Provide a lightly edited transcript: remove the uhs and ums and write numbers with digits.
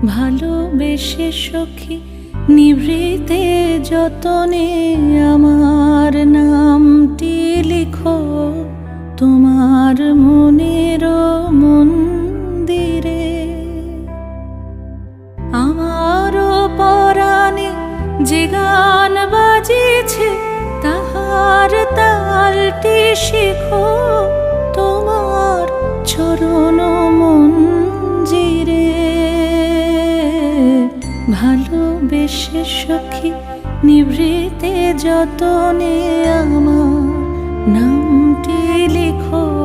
ভালোবেসে সখী নিভৃতে যতনে আমার নামটি লিখো তোমার মনের মন্দিরে। আমারও পরাণে যে গান বাজিছে তাহার তালটি শিখো তোমার চরণ মঞ্জিরে। ভালোবেসে সখী নিভৃতে যতনে আমার নামটি লিখো